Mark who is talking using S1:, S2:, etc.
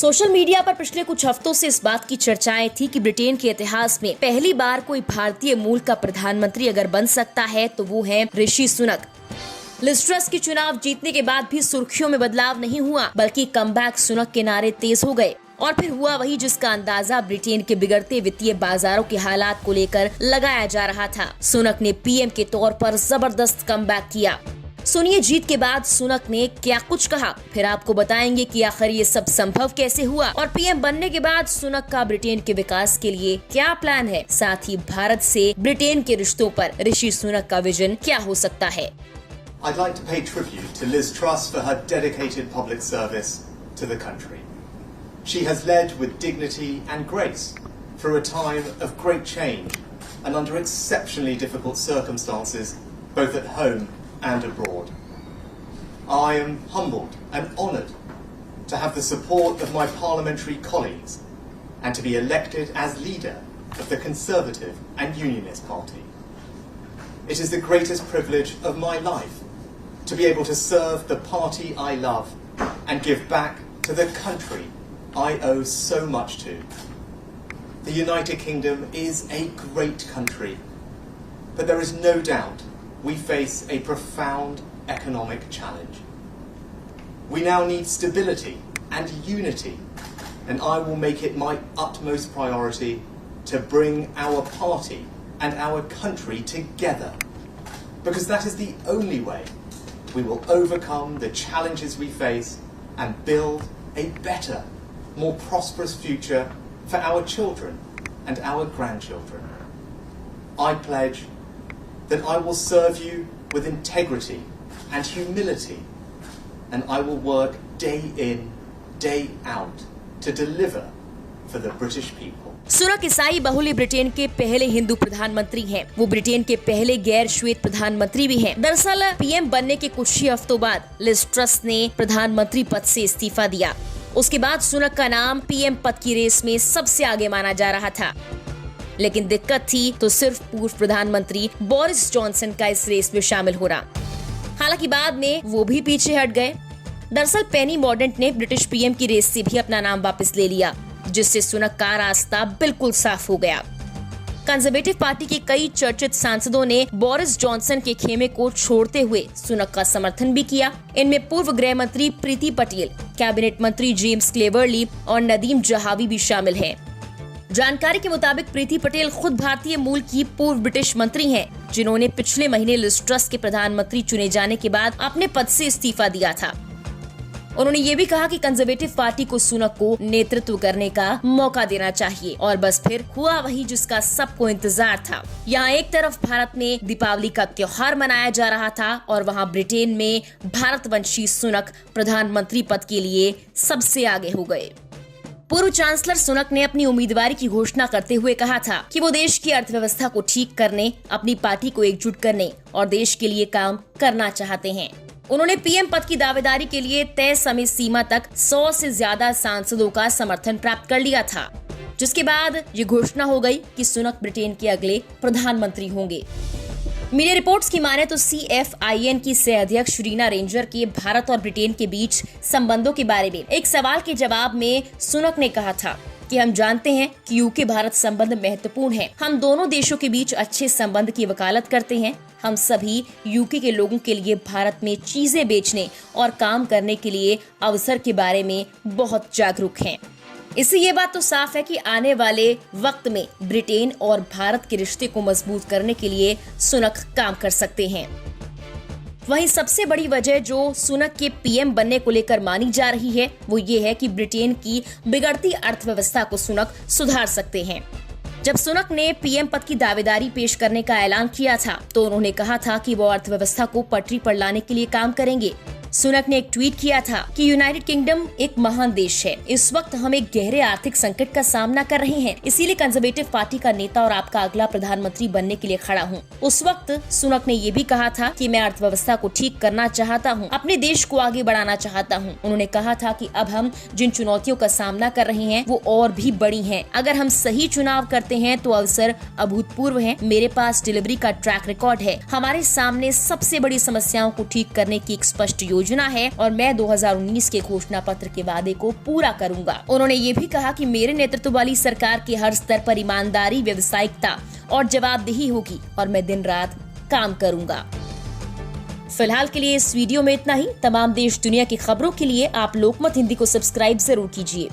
S1: Social media पर पिछले कुछ हफ्तों से इस बात की चर्चाएं थी कि ब्रिटेन के इतिहास में पहली बार कोई भारतीय मूल का प्रधानमंत्री अगर बन सकता है तो वो है ऋषि सुनक। लिज ट्रस की चुनाव जीतने के बाद भी सुर्खियों में बदलाव नहीं हुआ, बल्कि कमबैक सुनक के नारे तेज हो गए और फिर हुआ वही जिसका अंदाजा ब्रिटेन के बिगड़ते वित्तीय बाजारों के हालात को लेकर लगाया जा रहा था। सुनक ने पीएम के तौर पर जबरदस्त कमबैक किया। सुनिए जीत के बाद सुनक ने क्या कुछ कहा, फिर आपको बताएंगे कि आखिर ये सब संभव कैसे हुआ और पीएम बनने के बाद सुनक का ब्रिटेन के विकास के लिए क्या प्लान है। साथ ही भारत से ब्रिटेन के रिश्तों पर ऋषि सुनक का विजन क्या हो सकता है।
S2: I'd like to pay tribute to Liz Truss for her dedicated public service to the country. She has led with dignity and grace through a time of great change and under exceptionally difficult circumstances, both at home and abroad. I am humbled and honoured to have the support of my parliamentary colleagues and to be elected as leader of the Conservative and Unionist Party. It is the greatest privilege of my life to be able to serve the party I love and give back to the country I owe so much to. The United Kingdom is a great country, but there is no doubt we face a profound economic challenge. We now need stability and unity, and I will make it my utmost priority to bring our party and our country together, because that is the only way we will overcome the challenges we face and build a better, more prosperous future for our children and our grandchildren. I pledge that I will serve you with integrity and humility, and I will work day in, day out to deliver for the British people.
S1: Sunak ईसाई बहुल्य Britain के पहले हिंदू प्रधानमंत्री हैं। वो Britain के पहले गैर श्वेत प्रधानमंत्री भी हैं। दरअसल पीएम बनने के कुछ ही हफ्तों बाद लिज ट्रस ने प्रधानमंत्री पद से इस्तीफा दिया। उसके बाद सुनक का नाम पीएम पद की रेस में सबसे आगे माना जा रहा था, लेकिन दिक्कत थी तो सिर्फ पूर्व प्रधानमंत्री बोरिस जॉनसन का इस रेस में शामिल होना। हालांकि बाद में वो भी पीछे हट गए। दरअसल पेनी मॉर्डेंट ने ब्रिटिश पीएम की रेस से भी अपना नाम वापस ले लिया, जिससे सुनक का रास्ता बिल्कुल साफ हो गया। कंजर्वेटिव पार्टी के कई चर्चित सांसदों ने बोरिस जॉनसन के खेमे को छोड़ते हुए सुनक का समर्थन भी किया। इनमें पूर्व गृह मंत्री प्रीति पटेल, कैबिनेट मंत्री जेम्स क्लेवर्ली और नदीम जहावी भी शामिल हैं। जानकारी के मुताबिक प्रीति पटेल खुद भारतीय मूल की पूर्व ब्रिटिश मंत्री हैं, जिन्होंने पिछले महीने लिज ट्रस के प्रधानमंत्री चुने जाने के बाद अपने पद से इस्तीफा दिया था। उन्होंने ये भी कहा कि कंजर्वेटिव पार्टी को सुनक को नेतृत्व करने का मौका देना चाहिए और बस फिर हुआ वही जिसका सबको इंतजार था। यहाँ एक तरफ भारत में दीपावली का त्योहार मनाया जा रहा था और वहाँ ब्रिटेन में भारतवंशी सुनक प्रधानमंत्री पद के लिए सबसे आगे हो गए। पूर्व चांसलर सुनक ने अपनी उम्मीदवारी की घोषणा करते हुए कहा था कि वो देश की अर्थव्यवस्था को ठीक करने, अपनी पार्टी को एकजुट करने और देश के लिए काम करना चाहते हैं। उन्होंने पीएम पद की दावेदारी के लिए तय समय सीमा तक 100 से ज्यादा सांसदों का समर्थन प्राप्त कर लिया था, जिसके बाद ये घोषणा हो गई कि सुनक ब्रिटेन के अगले प्रधानमंत्री होंगे। मीडिया रिपोर्ट्स की माने तो CFIN की सह अध्यक्ष रीना रेंजर के भारत और ब्रिटेन के बीच संबंधों के बारे में एक सवाल के जवाब में सुनक ने कहा था कि हम जानते हैं कि यूके भारत संबंध महत्वपूर्ण है। हम दोनों देशों के बीच अच्छे संबंध की वकालत करते हैं। हम सभी यूके के लोगों के लिए भारत में चीजें बेचने और काम करने के लिए अवसर के बारे में बहुत जागरूक हैं। इससे ये बात तो साफ है कि आने वाले वक्त में ब्रिटेन और भारत के रिश्ते को मजबूत करने के लिए सुनक काम कर सकते हैं। वहीं सबसे बड़ी वजह जो सुनक के पीएम बनने को लेकर मानी जा रही है वो ये है कि ब्रिटेन की बिगड़ती अर्थव्यवस्था को सुनक सुधार सकते हैं। जब सुनक ने पीएम पद की दावेदारी पेश करने का ऐलान किया था तो उन्होंने कहा था कि वो अर्थव्यवस्था को पटरी पर लाने के लिए काम करेंगे। सुनक ने एक ट्वीट किया था कि यूनाइटेड किंगडम एक महान देश है। इस वक्त हम एक गहरे आर्थिक संकट का सामना कर रहे हैं, इसीलिए कंजर्वेटिव पार्टी का नेता और आपका अगला प्रधानमंत्री बनने के लिए खड़ा हूँ। उस वक्त सुनक ने ये भी कहा था कि मैं अर्थव्यवस्था को ठीक करना चाहता हूँ, अपने देश को आगे बढ़ाना चाहता हूँ। उन्होंने कहा था कि अब हम जिन चुनौतियों का सामना कर रहे हैं वो और भी बड़ी हैं। अगर हम सही चुनाव करते हैं तो अवसर अभूतपूर्व हैं। मेरे पास डिलीवरी का ट्रैक रिकॉर्ड है। हमारे सामने सबसे बड़ी समस्याओं को ठीक करने की एक स्पष्ट योजना योजना है और मैं 2019 के घोषणा पत्र के वादे को पूरा करूंगा। उन्होंने ये भी कहा कि मेरे नेतृत्व वाली सरकार के हर स्तर पर ईमानदारी, व्यावसायिकता और जवाबदेही होगी और मैं दिन रात काम करूंगा। फिलहाल के लिए इस वीडियो में इतना ही। तमाम देश दुनिया की खबरों के लिए आप लोकमत हिंदी को सब्सक्राइब जरूर कीजिए।